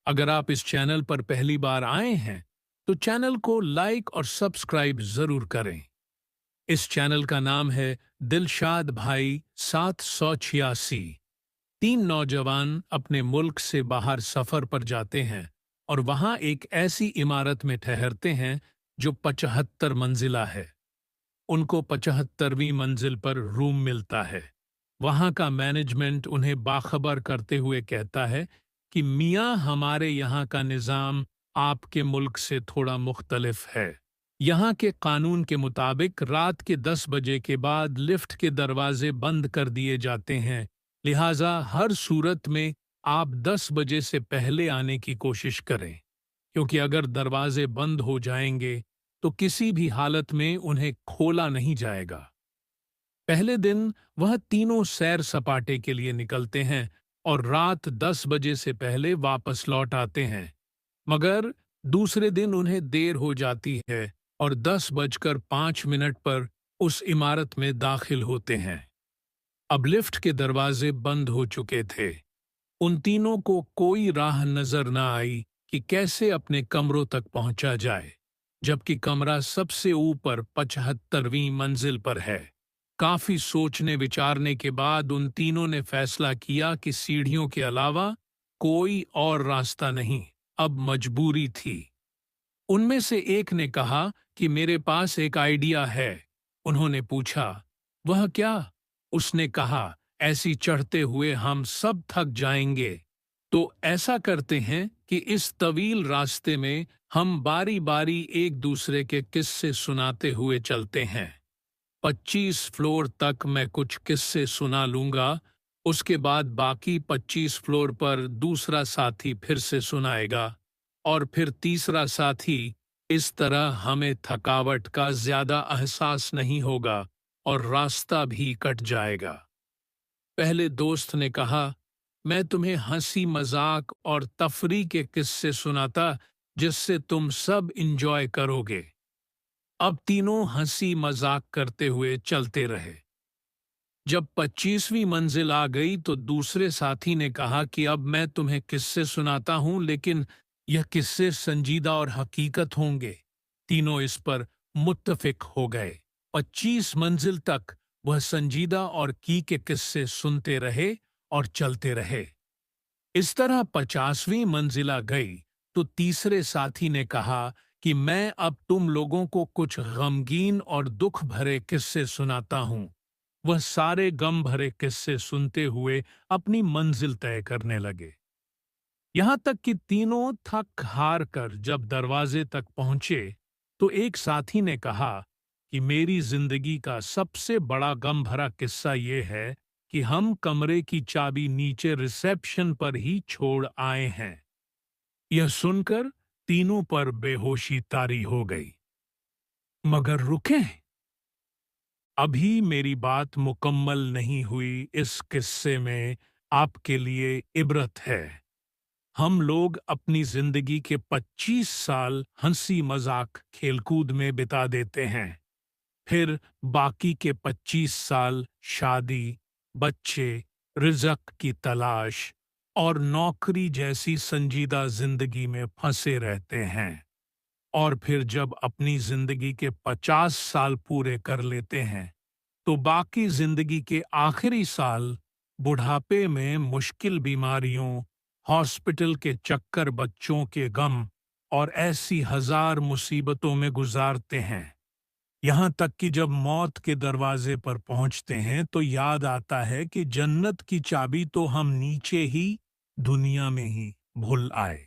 अगर आप इस चैनल पर पहली बार आए हैं, तो चैनल को लाइक और सब्सक्राइब जरूर करें। इस चैनल का नाम है दिलशाद भाई 786। तीन नौजवान अपने मुल्क से बाहर सफर पर जाते हैं और वहां एक ऐसी इमारत में ठहरते हैं जो 75 मंजिला है। उनको 75वीं मंजिल पर रूम मिलता है। वहां का मैनेजमेंट उन्हें बाखबर करते हुए कहता है कि मियां, हमारे यहाँ का निज़ाम आपके मुल्क से थोड़ा मुख्तलिफ है। यहाँ के कानून के मुताबिक रात के 10 बजे के बाद लिफ्ट के दरवाजे बंद कर दिए जाते हैं, लिहाजा हर सूरत में आप 10 बजे से पहले आने की कोशिश करें, क्योंकि अगर दरवाजे बंद हो जाएंगे तो किसी भी हालत में उन्हें खोला नहीं जाएगा। पहले दिन वह तीनों सैर सपाटे के लिए निकलते हैं और रात 10 बजे से पहले वापस लौट आते हैं, मगर दूसरे दिन उन्हें देर हो जाती है और 10 बजकर 5 मिनट पर उस इमारत में दाखिल होते हैं। अब लिफ्ट के दरवाजे बंद हो चुके थे। उन तीनों को कोई राह नजर न आई कि कैसे अपने कमरों तक पहुंचा जाए, जबकि कमरा सबसे ऊपर 75वीं मंजिल पर है। काफी सोचने विचारने के बाद उन तीनों ने फैसला किया कि सीढ़ियों के अलावा कोई और रास्ता नहीं, अब मजबूरी थी। उनमें से एक ने कहा कि मेरे पास एक आइडिया है। उन्होंने पूछा, वह क्या? उसने कहा, ऐसी चढ़ते हुए हम सब थक जाएंगे, तो ऐसा करते हैं कि इस तवील रास्ते में हम बारी बारी एक दूसरे के किस्से सुनाते हुए चलते हैं। 25 फ्लोर तक मैं कुछ किस्से सुना लूंगा, उसके बाद बाकी 25 फ्लोर पर दूसरा साथी फिर से सुनाएगा और फिर तीसरा साथी। इस तरह हमें थकावट का ज्यादा एहसास नहीं होगा और रास्ता भी कट जाएगा। पहले दोस्त ने कहा, मैं तुम्हें हंसी मजाक और तफरी के किस्से सुनाता जिससे तुम सब इंजॉय करोगे। अब तीनों हंसी मजाक करते हुए चलते रहे। जब 25वीं मंजिल आ गई तो दूसरे साथी ने कहा कि अब मैं तुम्हें किस्से सुनाता हूं, लेकिन यह किस्से संजीदा और हकीकत होंगे। तीनों इस पर मुत्तफिक हो गए। 25 मंजिल तक वह संजीदा और की के किस्से सुनते रहे और चलते रहे। इस तरह 50वीं मंजिला गई तो तीसरे साथी ने कहा कि मैं अब तुम लोगों को कुछ गमगीन और दुख भरे किस्से सुनाता हूं। वह सारे गम भरे किस्से सुनते हुए अपनी मंजिल तय करने लगे। यहां तक कि तीनों थक हार कर जब दरवाजे तक पहुंचे तो एक साथी ने कहा कि मेरी जिंदगी का सबसे बड़ा गम भरा किस्सा ये है कि हम कमरे की चाबी नीचे रिसेप्शन पर ही छोड़ आए हैं। यह सुनकर तीनों पर बेहोशी तारी हो गई। मगर रुकें, अभी मेरी बात मुकम्मल नहीं हुई। इस किस्से में आपके लिए इबरत है। हम लोग अपनी जिंदगी के 25 साल हंसी मजाक खेलकूद में बिता देते हैं, फिर बाकी के 25 साल शादी, बच्चे, रिज़्क की तलाश और नौकरी जैसी संजीदा जिंदगी में फंसे रहते हैं। और फिर जब अपनी जिंदगी के 50 साल पूरे कर लेते हैं, तो बाकी जिंदगी के आखिरी साल बुढ़ापे में मुश्किल बीमारियों, हॉस्पिटल के चक्कर, बच्चों के गम और ऐसी हजार मुसीबतों में गुजारते हैं। यहाँ तक कि जब मौत के दरवाजे पर पहुंचते हैं तो याद आता है कि जन्नत की चाबी तो हम नीचे ही दुनिया में ही भूल आए।